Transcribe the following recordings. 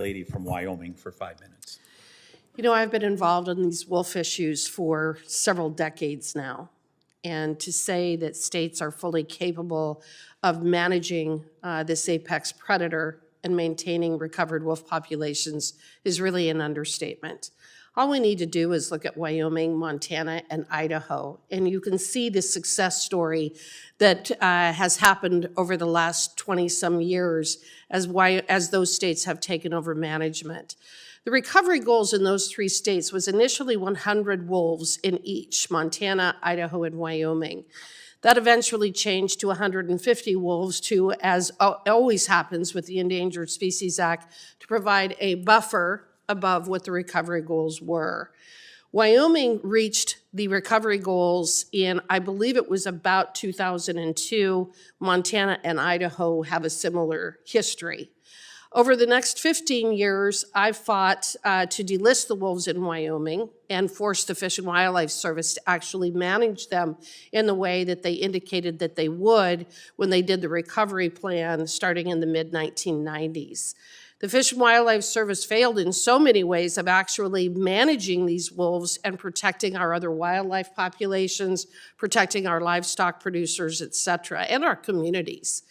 Lady from Wyoming for 5 minutes. You know, I've been involved in these wolf issues for several decades now. And to say that states are fully capable of managing this apex predator and maintaining recovered wolf populations is really an understatement. All we need to do is look at Wyoming, Montana, and Idaho, and you can see the success story that has happened over the last 20-some years as those states have taken over management. The recovery goals in those three states was initially 100 wolves in each, Montana, Idaho, and Wyoming. That eventually changed to 150 wolves to, as always happens with the Endangered Species Act, to provide a buffer above what the recovery goals were. Wyoming reached the recovery goals in, I believe it was about 2002. Montana and Idaho have a similar history. Over the next 15 years, I fought to delist the wolves in Wyoming and forced the Fish and Wildlife Service to actually manage them in the way that they indicated that they would when they did the recovery plan starting in the mid-1990s. The Fish and Wildlife Service failed in so many ways of actually managing these wolves and protecting our other wildlife populations, protecting our livestock producers, et cetera, and our communities.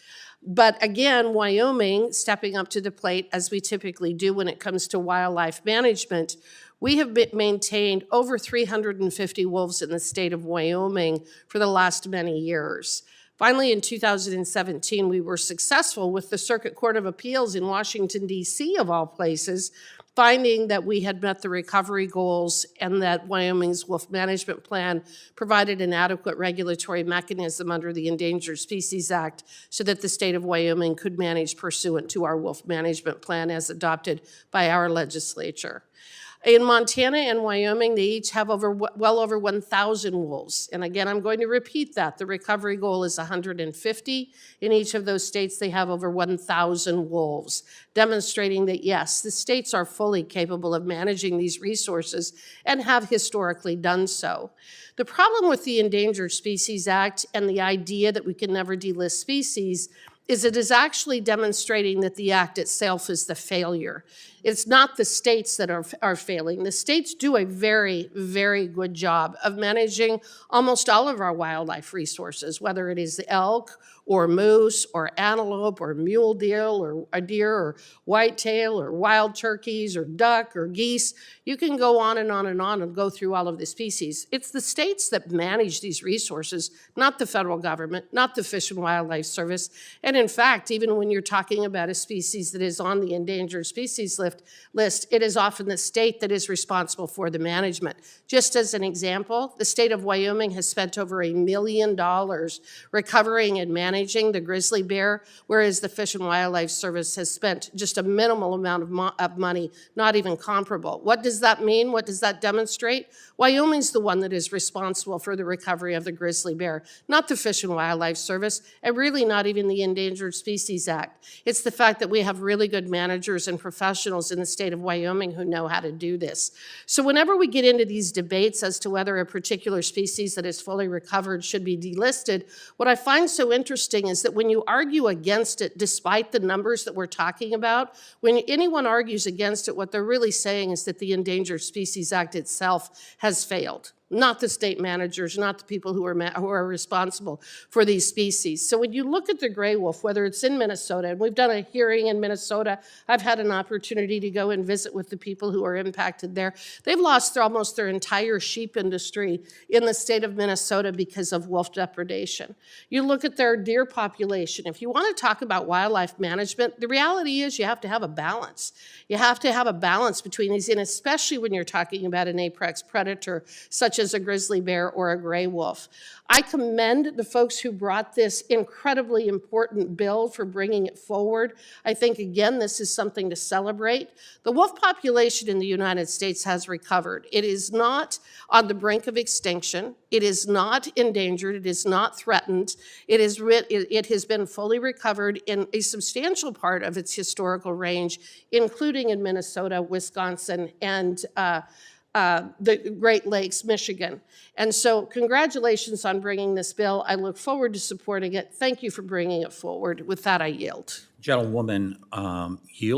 But again, Wyoming, stepping up to the plate, as we typically do when it comes to wildlife management, we have maintained over 350 wolves in the state of Wyoming for the last many years. Finally, in 2017, we were successful with the Circuit Court of Appeals in Washington, D.C., of all places, finding that we had met the recovery goals and that Wyoming's wolf management plan provided an adequate regulatory mechanism under the Endangered Species Act so that the state of Wyoming could manage pursuant to our wolf management plan as adopted by our legislature. In Montana and Wyoming, they each have well over 1,000 wolves. And again, I'm going to repeat that. The recovery goal is 150. In each of those states, they have over 1,000 wolves, demonstrating that, yes, the states are fully capable of managing these resources and have historically done so. The problem with the Endangered Species Act and the idea that we can never delist species is it is actually demonstrating that the act itself is the failure. It's not the states that are failing. The states do a very, very good job of managing almost all of our wildlife resources, whether it is elk or moose or antelope or mule deer or a deer or whitetail or wild turkeys or duck or geese. You can go on and on and on and go through all of the species. It's the states that manage these resources, not the federal government, not the Fish and Wildlife Service. And in fact, even when you're talking about a species that is on the endangered species list, it is often the state that is responsible for the management. Just as an example, the state of Wyoming has spent over $1 million recovering and managing the grizzly bear, whereas the Fish and Wildlife Service has spent just a minimal amount of money, not even comparable. What does that mean? What does that demonstrate? Wyoming's the one that is responsible for the recovery of the grizzly bear, not the Fish and Wildlife Service, and really not even the Endangered Species Act. It's the fact that we have really good managers and professionals in the state of Wyoming who know how to do this. So whenever we get into these debates as to whether a particular species that is fully recovered should be delisted, what I find so interesting is that when you argue against it, despite the numbers that we're talking about, when anyone argues against it, what they're really saying is that the Endangered Species Act itself has failed. Not the state managers, not the people who are responsible for these species. So when you look at the gray wolf, whether it's in Minnesota, and we've done a hearing in Minnesota, I've had an opportunity to go and visit with the people who are impacted there. They've lost almost their entire sheep industry in the state of Minnesota because of wolf depredation. You look at their deer population. If you want to talk about wildlife management, the reality is you have to have a balance. You have to have a balance between these, and especially when you're talking about an apex predator, such as a grizzly bear or a gray wolf. I commend the folks who brought this incredibly important bill for bringing it forward. I think, again, this is something to celebrate. The wolf population in the United States has recovered. It is not on the brink of extinction. It is not endangered. It is not threatened. It has been fully recovered in a substantial part of its historical range, including in Minnesota, Wisconsin, and the Great Lakes, Michigan. And so congratulations on bringing this bill. I look forward to supporting it. Thank you for bringing it forward. With that, I yield. Gentlewoman, yield.